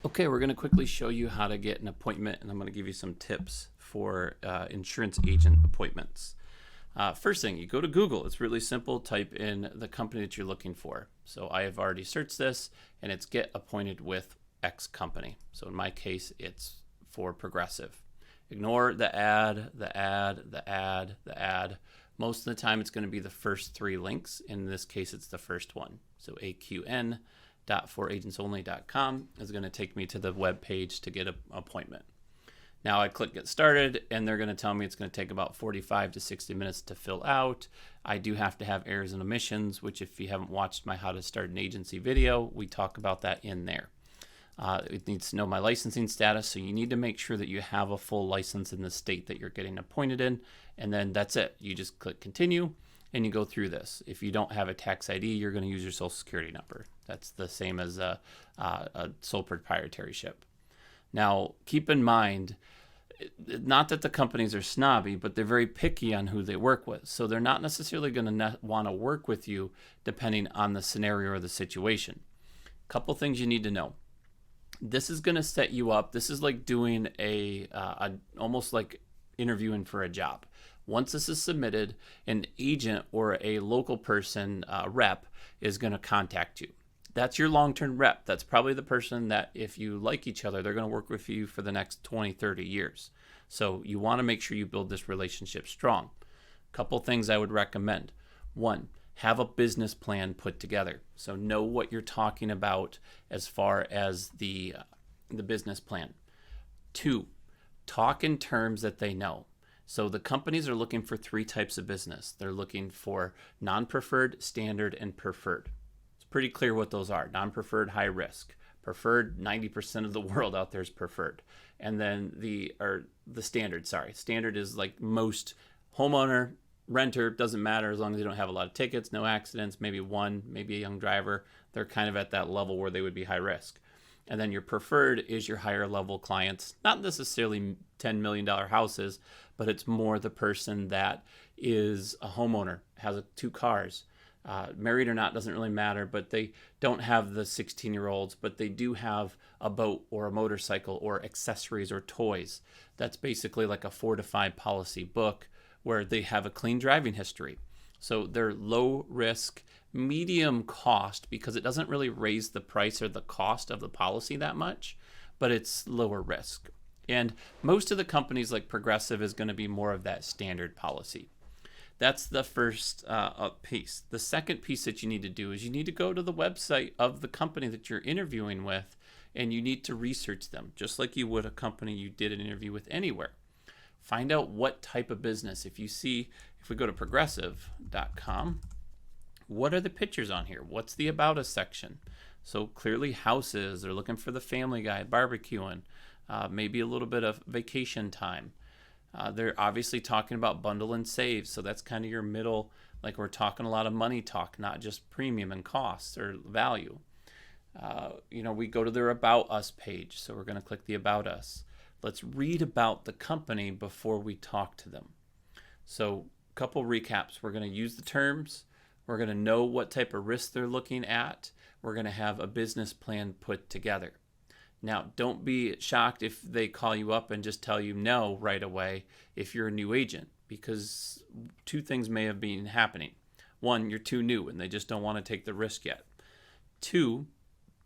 Okay, we're going to quickly show you how to get an appointment, and I'm going to give you some tips for insurance agent appointments. First thing, you go to Google. It's really simple. Type in the company that you're looking for. So I have already searched this, and it's get appointed with X company. So in my case, it's for Progressive. Ignore the ad, the ad, the ad, the ad. Most of the time, it's going to be the first three links. In this case, it's the first one. So aqn.foragentsonly.com is going to take me to the web page to get an appointment. Now I click get started, and they're going to tell me it's going to take about 45 to 60 minutes to fill out. I do have to have errors and omissions, which if you haven't watched my how to start an agency video, we talk about that in there. It needs to know my licensing status, so you need to make sure that you have a full license in the state that you're getting appointed in, and then that's it. You just click continue, and you go through this. If you don't have a tax ID, you're going to use your social security number. That's the same as a sole proprietorship. Now, keep in mind, not that the companies are snobby, but they're very picky on who they work with. So they're not necessarily going to want to work with you depending on the scenario or the situation. A couple things you need to know. This is going to set you up. This is like doing almost like interviewing for a job. Once this is submitted, an agent or a local person, rep, is going to contact you. That's your long-term rep. That's probably the person that if you like each other, they're going to work with you for the next 20, 30 years. So you want to make sure you build this relationship strong. A couple things I would recommend. One, have a business plan put together. So know what you're talking about as far as the business plan. Two, talk in terms that they know. So the companies are looking for three types of business. They're looking for non-preferred, standard, and preferred. It's pretty clear what those are. Non-preferred, high risk. Preferred, 90% of the world out there is preferred. And then the standard, Standard is like most homeowner, renter, doesn't matter as long as they don't have a lot of tickets, no accidents, maybe one, maybe a young driver. They're kind of at that level where they would be high risk. And then your preferred is your higher level clients, not necessarily $10 million houses, but it's more the person that is a homeowner, has two cars, married or not, doesn't really matter, but they don't have the 16-year-olds, but they do have a boat or a motorcycle or accessories or toys. That's basically like a 4 to 5 policy book where they have a clean driving history. So they're low risk, medium cost, because it doesn't really raise the price or the cost of the policy that much, but it's lower risk. And most of the companies like Progressive is going to be more of that standard policy. That's the first piece. The second piece that you need to do is you need to go to the website of the company that you're interviewing with, and you need to research them, just like you would a company you did an interview with anywhere. Find out what type of business. If we go to progressive.com, what are the pictures on here? What's the About Us section? So clearly houses, they're looking for the family guy, barbecuing, maybe a little bit of vacation time. They're obviously talking about bundle and save, so that's kind of your middle, like we're talking a lot of money talk, not just premium and costs or value. We go to their About Us page, so we're going to click the About Us. Let's read about the company before we talk to them. So a couple recaps. We're going to use the terms. We're going to know what type of risk they're looking at. We're going to have a business plan put together. Now, don't be shocked if they call you up and just tell you no right away if you're a new agent, because two things may have been happening. One, you're too new and they just don't want to take the risk yet. Two,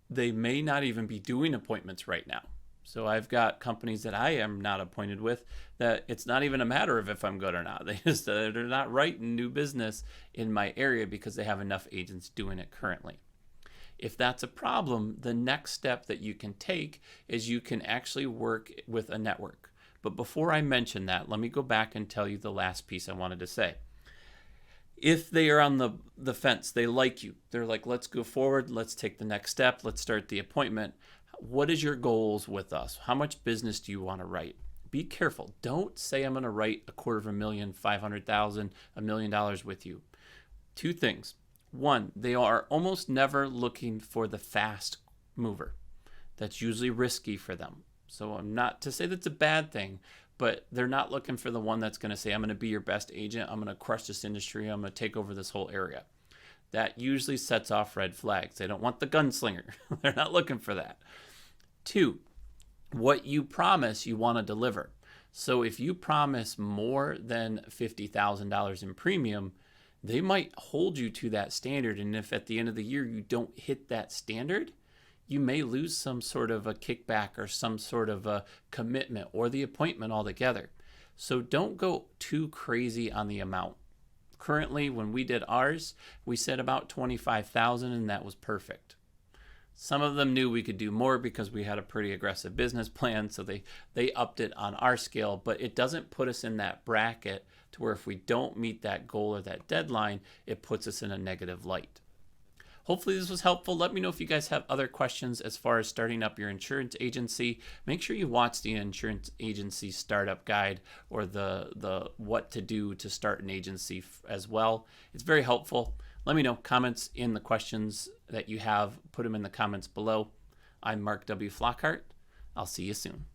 they may not even be doing appointments right now. So I've got companies that I am not appointed with that it's not even a matter of if I'm good or not. They're not writing new business in my area because they have enough agents doing it currently. If that's a problem, the next step that you can take is you can actually work with a network. But before I mention that, let me go back and tell you the last piece I wanted to say. If they are on the fence, they like you. They're like, let's go forward. Let's take the next step. Let's start the appointment. What is your goals with us? How much business do you want to write? Be careful. Don't say I'm going to write $250,000, $500,000, $1 million with you. Two things. One, they are almost never looking for the fast mover. That's usually risky for them. So I'm not to say that's a bad thing, but they're not looking for the one that's going to say, I'm going to be your best agent. I'm going to crush this industry. I'm going to take over this whole area. That usually sets off red flags. They don't want the gunslinger. They're not looking for that. 2, what you promise you want to deliver. So if you promise more than $50,000 in premium, they might hold you to that standard. And if at the end of the year you don't hit that standard, you may lose some sort of a kickback or some sort of a commitment or the appointment altogether. So don't go too crazy on the amount. Currently, when we did ours, we said about $25,000 and that was perfect. Some of them knew we could do more because we had a pretty aggressive business plan, so they upped it on our scale, but it doesn't put us in that bracket to where if we don't meet that goal or that deadline, it puts us in a negative light. Hopefully this was helpful. Let me know if you guys have other questions as far as starting up your insurance agency. Make sure you watch the insurance agency startup guide or the what to do to start an agency as well. It's very helpful. Let me know comments in the questions that you have. Put them in the comments below. I'm Mark W. Flockhart. I'll see you soon.